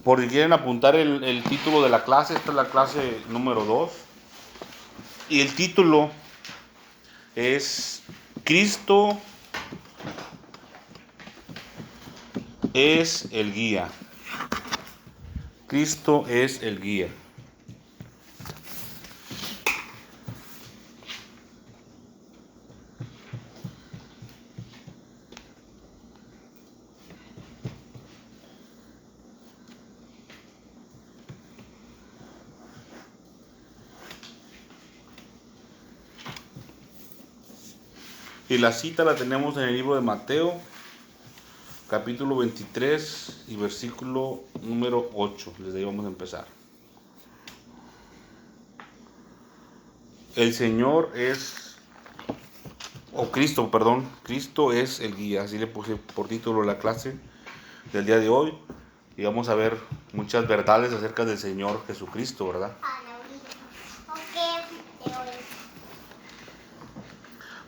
Por si quieren apuntar el título de la clase, esta es la clase número 2. Y el título es Cristo es el guía. Cristo es el guía. Y la cita la tenemos en el libro de Mateo, capítulo 23 y versículo número 8. Desde ahí vamos a empezar. El Señor es, Cristo es el guía. Así le puse por título la clase del día de hoy. Y vamos a ver muchas verdades acerca del Señor Jesucristo, ¿verdad?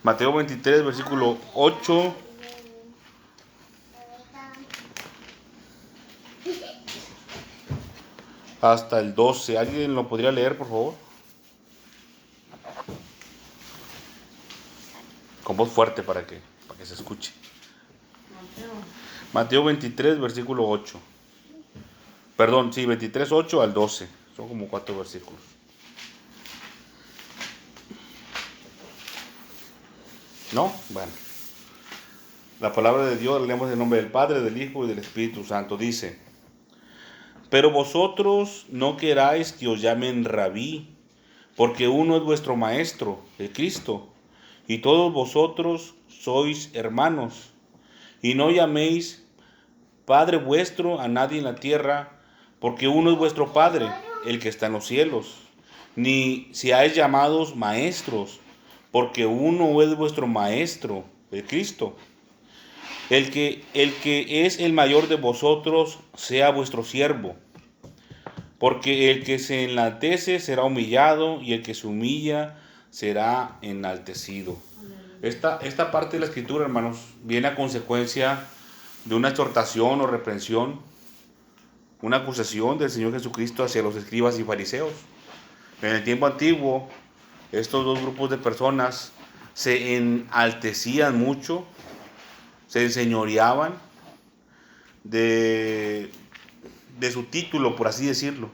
Mateo 23, versículo 8 hasta el 12. ¿Alguien lo podría leer, por favor? Con voz fuerte para que se escuche. Mateo 23, versículo 8. Perdón, sí, 23, 8 al 12. Son como 4 versículos. ¿No? Bueno. La palabra de Dios, leemos en nombre del Padre, del Hijo y del Espíritu Santo. Dice: Pero vosotros no queráis que os llamen rabí, porque uno es vuestro maestro, el Cristo, y todos vosotros sois hermanos. Y no llaméis Padre vuestro a nadie en la tierra, porque uno es vuestro Padre, el que está en los cielos. Ni seáis llamados maestros, porque uno es vuestro maestro, el Cristo. El que es el mayor de vosotros sea vuestro siervo, porque el que se enaltece será humillado, y el que se humilla será enaltecido. Esta parte de la escritura, hermanos, viene a consecuencia de una exhortación o reprensión, una acusación del Señor Jesucristo hacia los escribas y fariseos. En el tiempo antiguo, estos dos grupos de personas se enaltecían mucho, se enseñoreaban de su título, por así decirlo,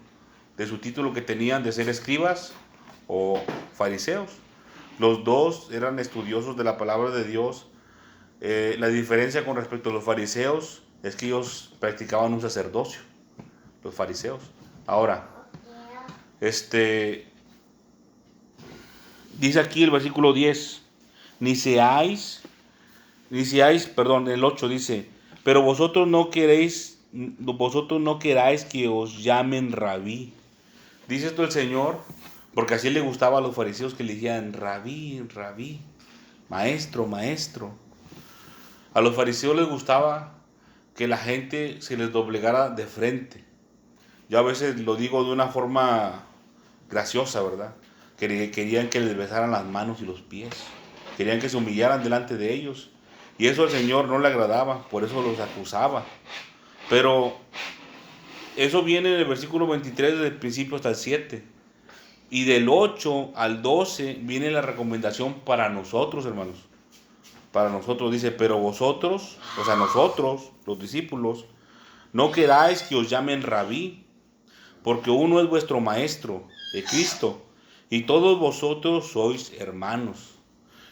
de su título que tenían de ser escribas o fariseos. Los dos eran estudiosos de la palabra de Dios. La diferencia con respecto a los fariseos es que ellos practicaban un sacerdocio, los fariseos. Ahora, dice aquí el versículo 10, el 8 dice: pero vosotros no queráis que os llamen rabí. Dice esto el Señor porque así le gustaba a los fariseos que le decían rabí, rabí, maestro, maestro. A los fariseos les gustaba que la gente se les doblegara de frente. Yo a veces lo digo de una forma graciosa, ¿verdad? Querían que les besaran las manos y los pies. Querían que se humillaran delante de ellos. Y eso al Señor no le agradaba, por eso los acusaba. Pero eso viene en el versículo 23 desde el principio hasta el 7. Y del 8 al 12 viene la recomendación para nosotros, hermanos. Para nosotros dice: pero vosotros, o sea, nosotros, los discípulos, no queráis que os llamen rabí, porque uno es vuestro maestro, el Cristo, y todos vosotros sois hermanos.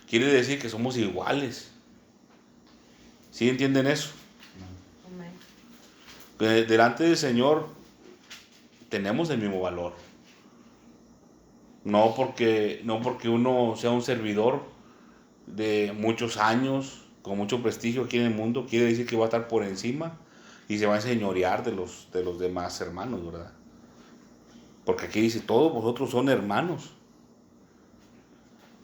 Quiere decir que somos iguales. ¿Sí entienden eso? Delante del Señor tenemos el mismo valor. No porque uno sea un servidor de muchos años, con mucho prestigio aquí en el mundo, quiere decir que va a estar por encima y se va a enseñorear de los demás hermanos, ¿verdad? Porque aquí dice: todos vosotros son hermanos.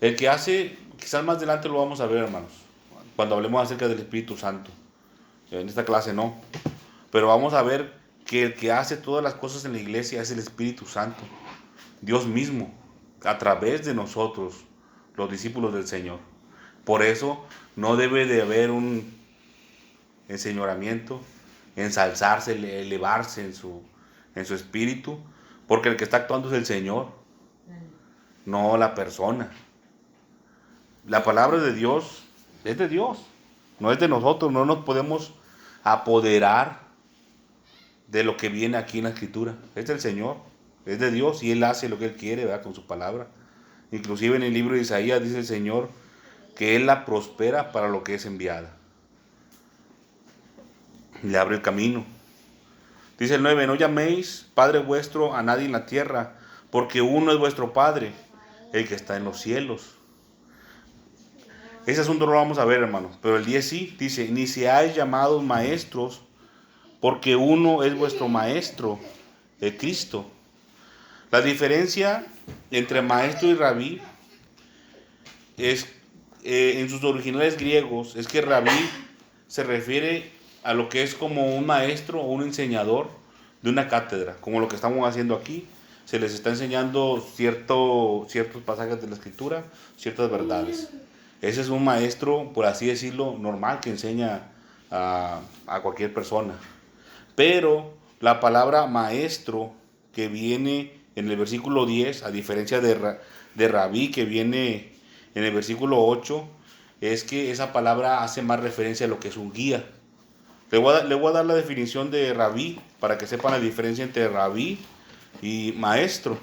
El que hace, quizás más adelante lo vamos a ver, hermanos, cuando hablemos acerca del Espíritu Santo. En esta clase no, pero vamos a ver que el que hace todas las cosas en la iglesia es el Espíritu Santo, Dios mismo, a través de nosotros, los discípulos del Señor. Por eso no debe de haber un enseñoramiento, ensalzarse, elevarse en su espíritu, porque el que está actuando es el Señor, no la persona. La palabra de Dios es de Dios, no es de nosotros, no nos podemos apoderar de lo que viene aquí en la Escritura. Es del Señor, es de Dios y Él hace lo que Él quiere, ¿verdad? Con su palabra. Inclusive en el libro de Isaías dice el Señor que Él la prospera para lo que es enviada. Le abre el camino. Dice el 9, no llaméis Padre vuestro a nadie en la tierra, porque uno es vuestro Padre, el que está en los cielos. Ese asunto no lo vamos a ver, hermanos, pero el 10 sí, dice, ni seáis llamados maestros, porque uno es vuestro Maestro, el Cristo. La diferencia entre maestro y rabí es, en sus originales griegos, es que rabí se refiere a lo que es como un maestro o un enseñador de una cátedra, como lo que estamos haciendo aquí. Se les está enseñando ciertos pasajes de la Escritura, ciertas verdades. Ese es un maestro, por así decirlo, normal, que enseña a cualquier persona. Pero la palabra maestro que viene en el versículo 10, a diferencia de rabí que viene en el versículo 8, es que esa palabra hace más referencia a lo que es un guía. Le voy a dar la definición de rabí para que sepan la diferencia entre rabí y maestro.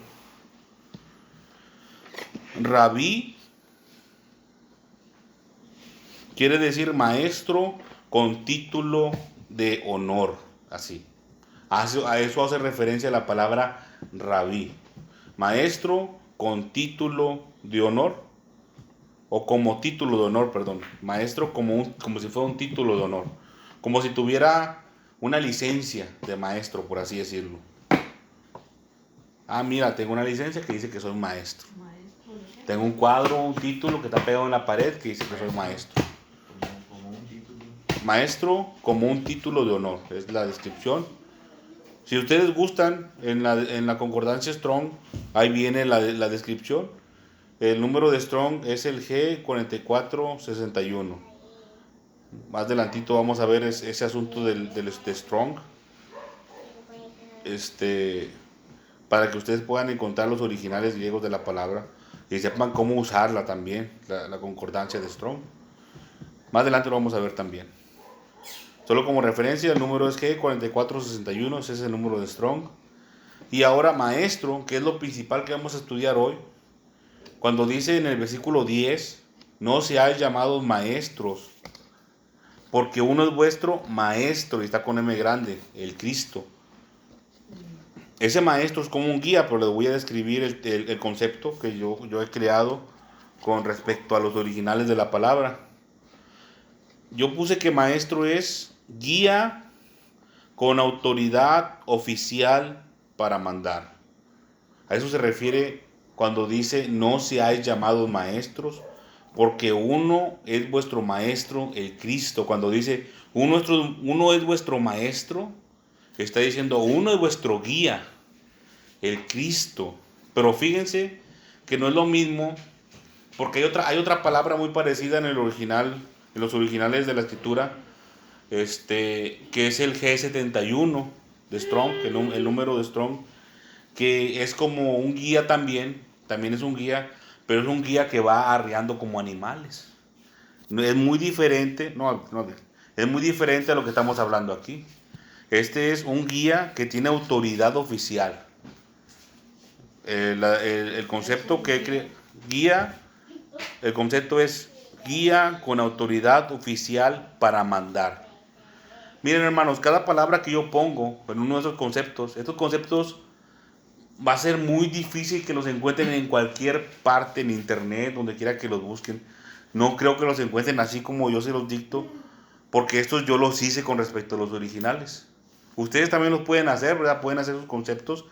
Rabí quiere decir maestro con título de honor, así. A eso hace referencia la palabra rabí. Maestro con título de honor, o como título de honor, perdón. Maestro como si fuera un título de honor. Como si tuviera una licencia de maestro, por así decirlo. Ah, mira, tengo una licencia que dice que soy maestro. Tengo un cuadro, un título que está pegado en la pared que dice que soy maestro. Maestro como un título de honor, es la descripción. Si ustedes gustan, en la concordancia Strong, ahí viene la descripción. El número de Strong es el G4461. Más adelantito vamos a ver ese asunto de Strong. Para que ustedes puedan encontrar los originales griegos de la palabra y sepan cómo usarla también, la concordancia de Strong. Más adelante lo vamos a ver también. Solo como referencia, el número es G4461, ese es el número de Strong. Y ahora maestro, que es lo principal que vamos a estudiar hoy, cuando dice en el versículo 10, no seáis llamados maestros, porque uno es vuestro maestro, y está con M grande, el Cristo. Ese maestro es como un guía, pero les voy a describir el concepto que yo he creado con respecto a los originales de la palabra. Yo puse que maestro es guía con autoridad oficial para mandar. A eso se refiere cuando dice no seáis llamados maestros, porque uno es vuestro maestro, el Cristo. Cuando dice uno es vuestro maestro, está diciendo uno es vuestro guía, el Cristo. Pero fíjense que no es lo mismo, porque hay otra palabra muy parecida en el original, en los originales de la Escritura, que es el G71 de Strong, el número de Strong, que es como un guía también es un guía, pero es un guía que va arreando como animales. Es muy diferente, es muy diferente a lo que estamos hablando aquí. Este es un guía que tiene autoridad oficial. El concepto guía, el concepto es guía con autoridad oficial para mandar. Miren, hermanos, cada palabra que yo pongo en uno de estos conceptos va a ser muy difícil que los encuentren en cualquier parte en internet, donde quiera que los busquen. No creo que los encuentren así como yo se los dicto, porque estos yo los hice con respecto a los originales. Ustedes también los pueden hacer, ¿verdad? Pueden hacer sus conceptos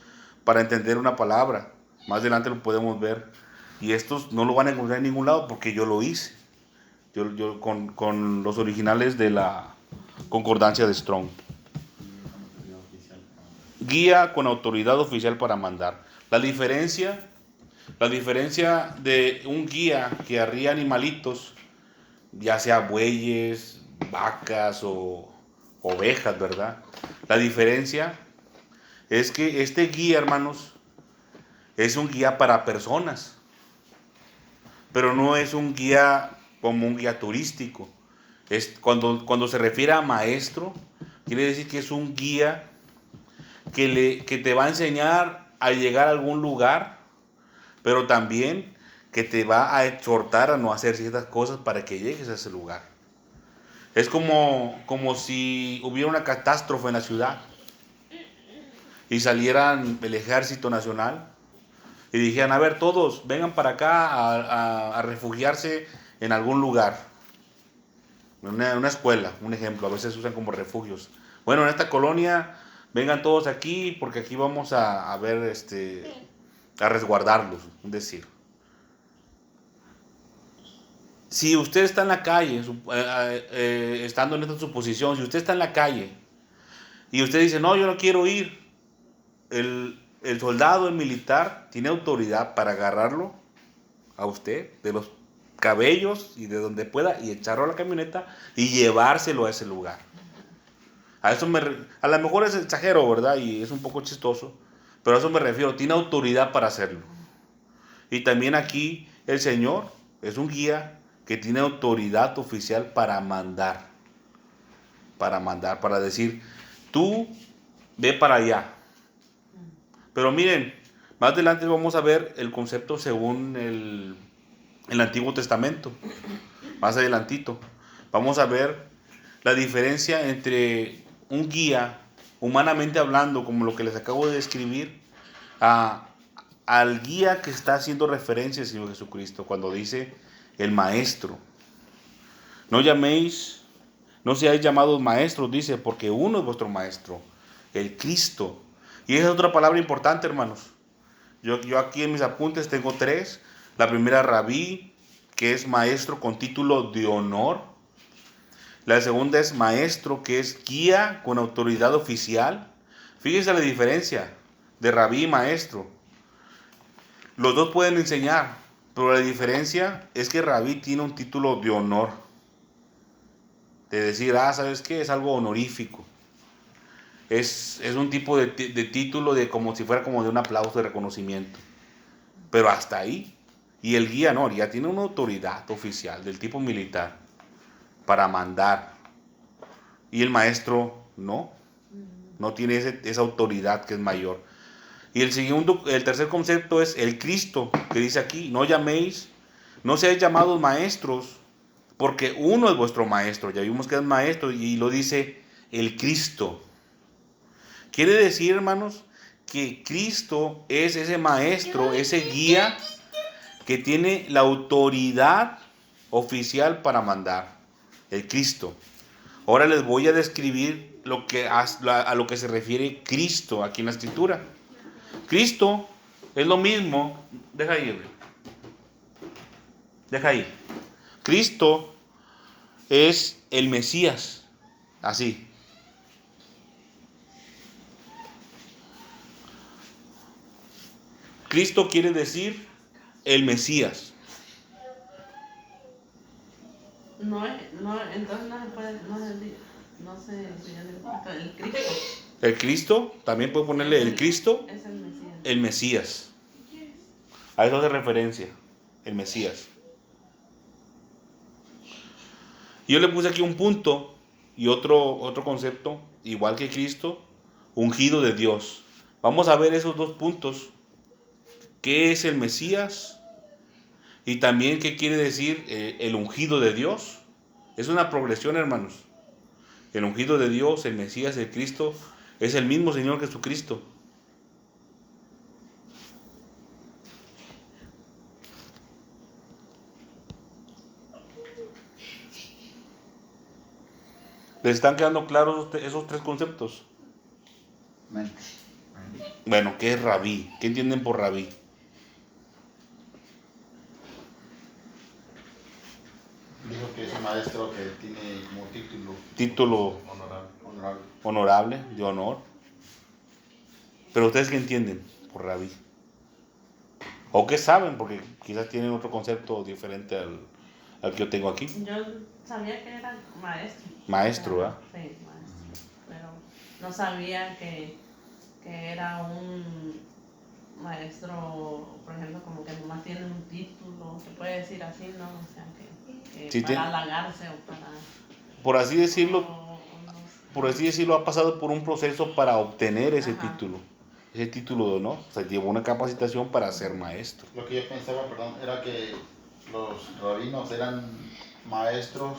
para entender una palabra. Más adelante lo podemos ver. Y estos no lo van a encontrar en ningún lado porque yo lo hice. Yo con los originales de la concordancia de Strong. Guía con autoridad oficial para mandar. La diferencia de un guía que arría animalitos, ya sea bueyes, vacas o ovejas, ¿verdad? La diferencia es que este guía, hermanos, es un guía para personas, pero no es un guía como un guía turístico. Es cuando se refiere a maestro, quiere decir que es un guía que te va a enseñar a llegar a algún lugar, pero también que te va a exhortar a no hacer ciertas cosas para que llegues a ese lugar. Es como si hubiera una catástrofe en la ciudad y salieran el ejército nacional y dijeran, a ver, todos vengan para acá a refugiarse en algún lugar, en una escuela, un ejemplo, a veces se usan como refugios. Bueno, en esta colonia vengan todos aquí porque aquí vamos a ver, a resguardarlos, es decir. Si usted está en la calle, estando en esta suposición, si usted está en la calle y usted dice, no, yo no quiero ir, el soldado, el militar, tiene autoridad para agarrarlo a usted de los cabellos y de donde pueda y echarlo a la camioneta y llevárselo a ese lugar. A lo mejor es exagero, ¿verdad? Y es un poco chistoso, pero a eso me refiero, tiene autoridad para hacerlo. Y también aquí el Señor es un guía que tiene autoridad oficial para decir, tú ve para allá. Pero miren, más adelante vamos a ver el concepto según el Antiguo Testamento, más adelantito. Vamos a ver la diferencia entre un guía, humanamente hablando, como lo que les acabo de describir, al guía que está haciendo referencia al Señor Jesucristo cuando dice el maestro. No llaméis, no seáis llamados maestros, dice, porque uno es vuestro maestro, el Cristo. Y esa es otra palabra importante, hermanos. Yo aquí en mis apuntes tengo tres. La primera, rabí, que es maestro con título de honor. La segunda es maestro, que es guía con autoridad oficial. Fíjense la diferencia de rabí y maestro. Los dos pueden enseñar, pero la diferencia es que rabí tiene un título de honor. De decir, ¿sabes qué? Es algo honorífico. Es un tipo de título de como si fuera como de un aplauso de reconocimiento. Pero hasta ahí. Y el guía no, el guía tiene una autoridad oficial del tipo militar para mandar. Y el maestro no tiene esa autoridad que es mayor. Y el tercer concepto es el Cristo, que dice aquí, no llaméis, no seáis llamados maestros, porque uno es vuestro maestro. Ya vimos que es maestro y lo dice el Cristo. Quiere decir, hermanos, que Cristo es ese maestro, ese guía que tiene la autoridad oficial para mandar, el Cristo. Ahora les voy a describir a lo que se refiere Cristo aquí en la Escritura. Cristo es lo mismo, deja ahí. Cristo es el Mesías, así. Cristo quiere decir el Mesías. Entonces no se puede, no se el Cristo. El Cristo, también puede ponerle el Cristo, Es el Mesías. el Mesías. A eso hace referencia, el Mesías. Yo le puse aquí un punto y otro concepto, igual que Cristo, ungido de Dios. Vamos a ver esos dos puntos. ¿Qué es el Mesías? Y también qué quiere decir el ungido de Dios. Es una progresión, hermanos. El ungido de Dios, el Mesías, el Cristo, es el mismo Señor Jesucristo. ¿Les están quedando claros esos tres conceptos? Bueno, ¿qué es rabí? ¿Qué entienden por rabí? Dijo que es un maestro que tiene como Título honorable, de honor. Pero ustedes qué entienden por rabí. O qué saben, porque quizás tienen otro concepto diferente al que yo tengo aquí. Yo sabía que era maestro. Maestro, ¿verdad? Sí, maestro. Pero no sabía que que era un maestro, por ejemplo, como que nomás tiene un título, se puede decir así, ¿no? O sea, que Sí, para halagarse o para... por así decirlo, o no por sé. así decirlo, ha pasado por un proceso para obtener ese Ajá. título de honor. O sea, llevó una capacitación para ser maestro. Lo que yo pensaba, perdón, era que los rabinos eran maestros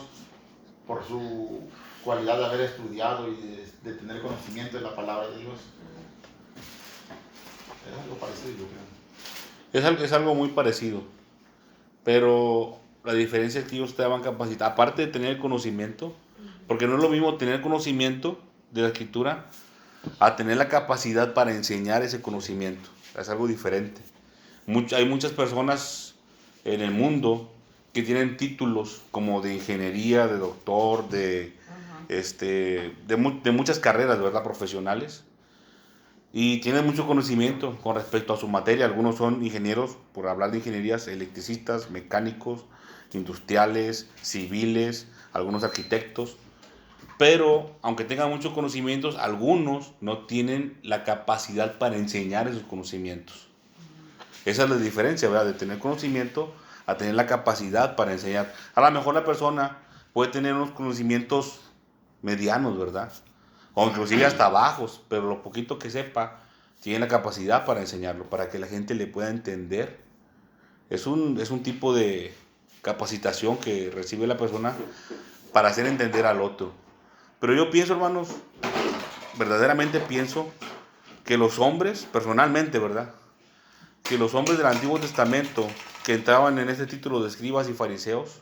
por su cualidad de haber estudiado y de tener conocimiento de la palabra de Dios. Es algo parecido, yo creo. Es algo muy parecido, pero la diferencia es que ellos estaban capacitados, aparte de tener el conocimiento, porque no es lo mismo tener conocimiento de la escritura a tener la capacidad para enseñar ese conocimiento. Es algo diferente. Hay muchas personas en el mundo que tienen títulos como de ingeniería, de doctor, Ajá. de muchas carreras, ¿verdad? Profesionales. Y tienen mucho conocimiento con respecto a su materia. Algunos son ingenieros, por hablar de ingenierías, electricistas, mecánicos, industriales, civiles, algunos arquitectos. Pero, aunque tengan muchos conocimientos, algunos no tienen la capacidad para enseñar esos conocimientos. Esa es la diferencia, ¿verdad? De tener conocimiento a tener la capacidad para enseñar. A lo mejor la persona puede tener unos conocimientos medianos, ¿verdad? O inclusive hasta bajos, pero lo poquito que sepa, tiene la capacidad para enseñarlo, para que la gente le pueda entender. Es un tipo de capacitación que recibe la persona para hacer entender al otro. Pero yo pienso, hermanos, verdaderamente pienso que los hombres, personalmente, ¿verdad? Que los hombres del Antiguo Testamento que entraban en este título de escribas y fariseos,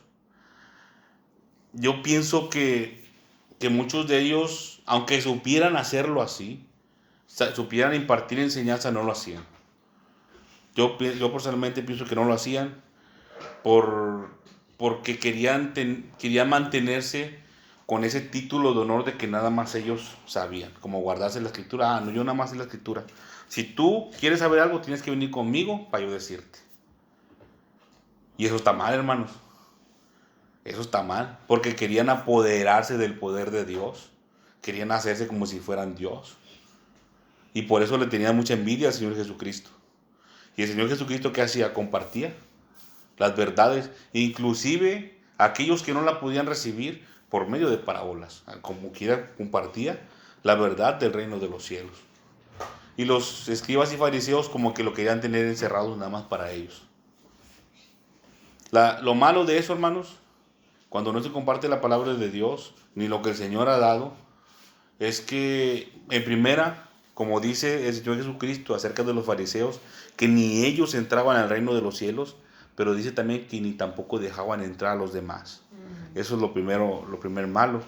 yo pienso que muchos de ellos, aunque supieran hacerlo así, supieran impartir enseñanza, no lo hacían. Yo personalmente pienso que no lo hacían por, porque querían mantenerse con ese título de honor de que nada más ellos sabían, como guardarse la escritura. Ah, no, yo nada más sé la escritura. Si tú quieres saber algo, tienes que venir conmigo para yo decirte. Y eso está mal, hermanos. Eso está mal, porque querían apoderarse del poder de Dios. Querían hacerse como si fueran Dios. Y por eso le tenían mucha envidia al Señor Jesucristo. Y el Señor Jesucristo, ¿qué hacía? Compartía las verdades, inclusive aquellos que no la podían recibir por medio de parábolas. Como quiera, compartía la verdad del reino de los cielos. Y los escribas y fariseos como que lo querían tener encerrados nada más para ellos. Lo malo de eso, hermanos, cuando no se comparte la palabra de Dios, ni lo que el Señor ha dado, es que en primera, como dice el Señor Jesucristo acerca de los fariseos, que ni ellos entraban al reino de los cielos, pero dice también que ni tampoco dejaban entrar a los demás. Eso es lo primer malo.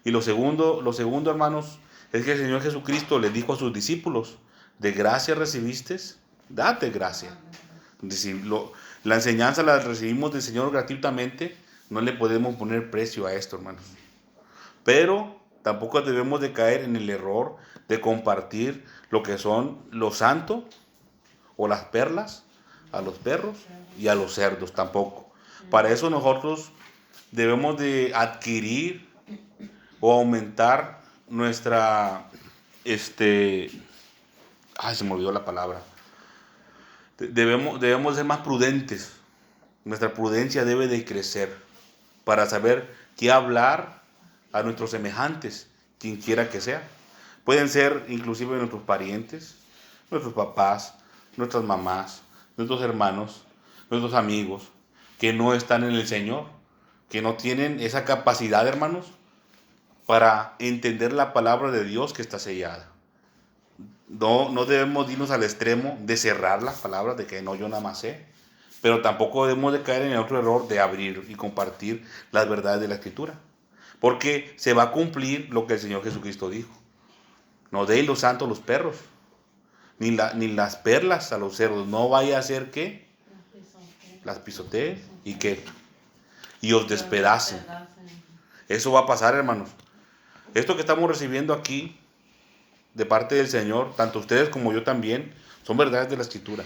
Y lo segundo, hermanos, es que el Señor Jesucristo le dijo a sus discípulos, de gracia recibiste, date gracia. Decir, la enseñanza la recibimos del Señor gratuitamente, no le podemos poner precio a esto, hermanos. Pero tampoco debemos de caer en el error de compartir lo que son lo santo o las perlas a los perros y a los cerdos tampoco. Para eso nosotros debemos de adquirir o aumentar nuestra, se me olvidó la palabra. Debemos ser más prudentes. Nuestra prudencia debe de crecer para saber qué hablar a nuestros semejantes, quien quiera que sea. Pueden ser inclusive nuestros parientes, nuestros papás, nuestras mamás, nuestros hermanos, nuestros amigos, que no están en el Señor, que no tienen esa capacidad, hermanos, para entender la palabra de Dios que está sellada. No debemos irnos al extremo de cerrar las palabras, de que no, yo nada más sé. Pero tampoco debemos de caer en el otro error de abrir y compartir las verdades de la Escritura. Porque se va a cumplir lo que el Señor Jesucristo dijo. No deis los santos a los perros, ni las perlas a los cerdos. No vaya a ser que las pisoteen y que y os despedacen. Eso va a pasar, hermanos. Esto que estamos recibiendo aquí de parte del Señor, tanto ustedes como yo también, son verdades de la Escritura.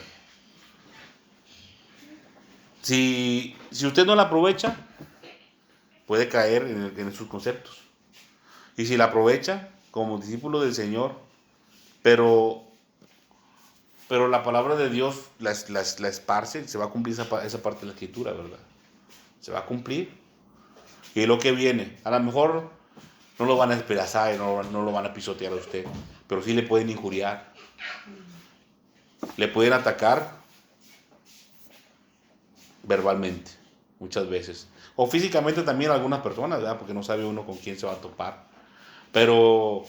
Si usted no la aprovecha, puede caer en sus conceptos. Y si la aprovecha como discípulo del Señor, Pero la palabra de Dios la esparce, se va a cumplir esa parte de la escritura, ¿verdad? Se va a cumplir. Y es lo que viene. A lo mejor no lo van a despedazar y no lo van a pisotear a usted, pero sí le pueden injuriar. Le pueden atacar verbalmente, muchas veces. O físicamente también algunas personas, ¿verdad? Porque no sabe uno con quién se va a topar. Pero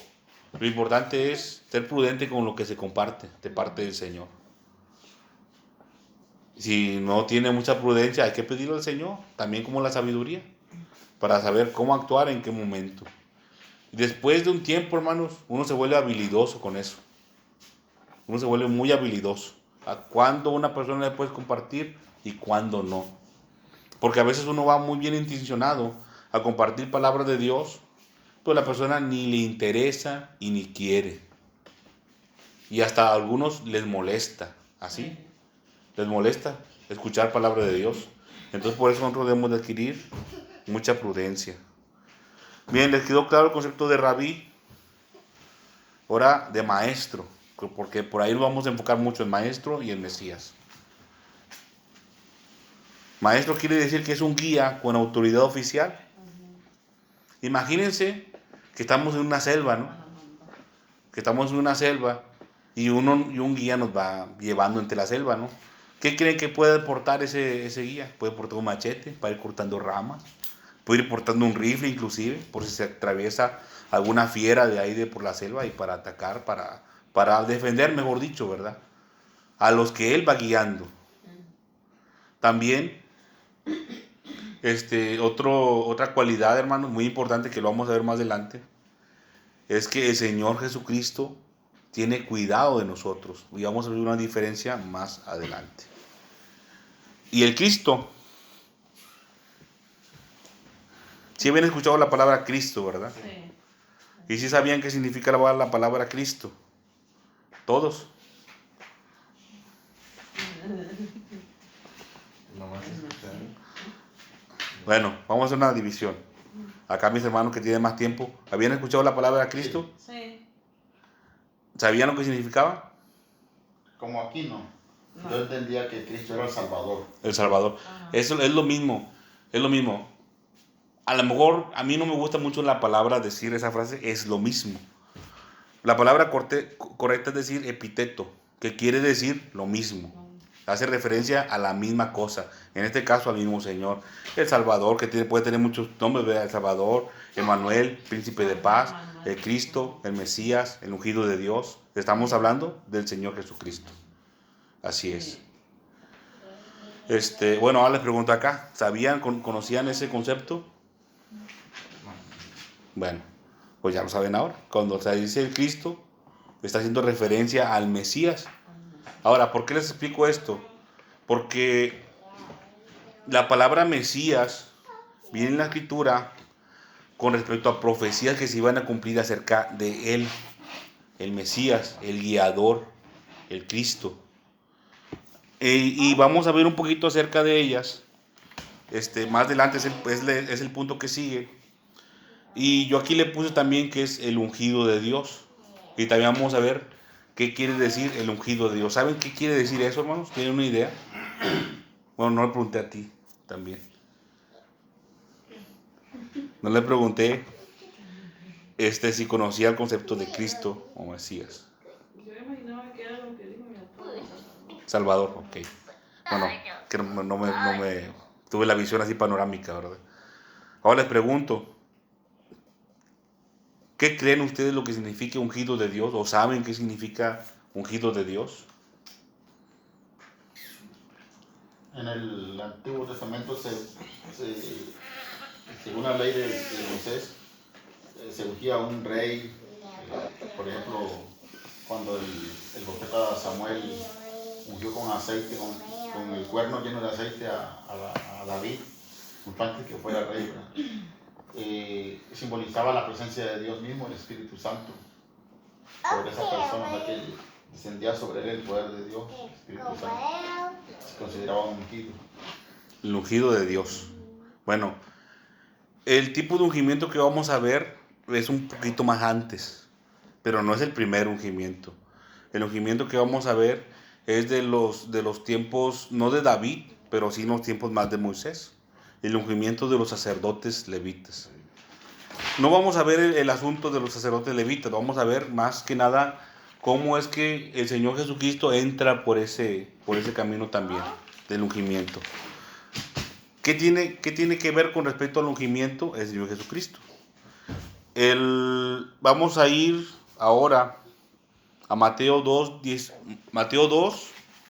lo importante es ser prudente con lo que se comparte de parte del Señor. Si no tiene mucha prudencia, hay que pedirle al Señor, también como la sabiduría, para saber cómo actuar en qué momento. Después de un tiempo, hermanos, uno se vuelve habilidoso con eso. Uno se vuelve muy habilidoso. A cuándo una persona le puedes compartir y cuándo no. Porque a veces uno va muy bien intencionado a compartir palabras de Dios, pero la persona ni le interesa y ni quiere. Y hasta a algunos les molesta, ¿así? Les molesta escuchar palabra de Dios. Entonces por eso nosotros debemos de adquirir mucha prudencia. Bien, les quedó claro el concepto de rabí. Ahora de maestro, porque por ahí lo vamos a enfocar mucho en maestro y en Mesías. Maestro quiere decir que es un guía con autoridad oficial. Imagínense que estamos en una selva, ¿no? Que estamos en una selva y un guía nos va llevando entre la selva, ¿no? ¿Qué creen que puede portar ese guía? Puede portar un machete para ir cortando ramas, puede ir portando un rifle inclusive, por si se atraviesa alguna fiera de ahí por la selva y para atacar, para defender, mejor dicho, ¿verdad? A los que él va guiando. También, otra cualidad, hermanos, muy importante que lo vamos a ver más adelante, es que el Señor Jesucristo tiene cuidado de nosotros. Y vamos a ver una diferencia más adelante. Y el Cristo, si habían escuchado la palabra Cristo, ¿verdad? Sí. Y si sabían qué significa la palabra Cristo. Todos. Bueno, vamos a hacer una división. Acá mis hermanos que tienen más tiempo, ¿habían escuchado la palabra Cristo? Sí. ¿Sabían lo que significaba? Como aquí no. Yo entendía que Cristo era el Salvador. El Salvador. Eso es lo mismo. Es lo mismo. A lo mejor a mí no me gusta mucho la palabra decir esa frase, es lo mismo. La palabra correcta es decir epíteto, que quiere decir lo mismo. Hace referencia a la misma cosa. En este caso al mismo Señor. El Salvador, que puede tener muchos nombres, ¿verdad? El Salvador, Emmanuel, Príncipe de Paz, el Cristo, el Mesías, el ungido de Dios. Estamos hablando del Señor Jesucristo. Así es. Bueno, ahora les pregunto acá, ¿sabían, conocían ese concepto? Bueno, pues ya lo saben ahora. Cuando se dice el Cristo, está haciendo referencia al Mesías. Ahora, ¿por qué les explico esto? Porque la palabra Mesías viene en la Escritura con respecto a profecías que se iban a cumplir acerca de él, el Mesías, el guiador, el Cristo. Y vamos a ver un poquito acerca de ellas. Más adelante es el punto que sigue. Y yo aquí le puse también que es el ungido de Dios. Y también vamos a ver qué quiere decir el ungido de Dios. ¿Saben qué quiere decir eso, hermanos? ¿Tienen una idea? Bueno, no le pregunté a ti también. No le pregunté si conocía el concepto de Cristo o Mesías. Yo imaginaba que era lo que dijo mi papá. Salvador, ok. Bueno, que no me tuve la visión así panorámica, ¿verdad? Ahora les pregunto, ¿qué creen ustedes lo que significa ungido de Dios? ¿O saben qué significa ungido de Dios? En el Antiguo Testamento, según la ley de Moisés, se ungía a un rey. Por ejemplo, cuando el profeta Samuel ungió con aceite, con el cuerno lleno de aceite a David, antes que fuera rey, simbolizaba la presencia de Dios mismo, el Espíritu Santo, sobre esa persona, o sea, que descendía sobre él el poder de Dios, el Espíritu Santo. Se consideraba un ungido. El ungido de Dios. Bueno, el tipo de ungimiento que vamos a ver es un poquito más antes, pero no es el primer ungimiento. El ungimiento que vamos a ver es de los tiempos, no de David, pero sí en los tiempos más de Moisés. El ungimiento de los sacerdotes levitas. No vamos a ver el asunto de los sacerdotes levitas, vamos a ver más que nada cómo es que el Señor Jesucristo entra por ese camino también del ungimiento. ¿Qué tiene que ver con respecto al ungimiento? El Señor Jesucristo. Vamos a ir ahora a Mateo 2,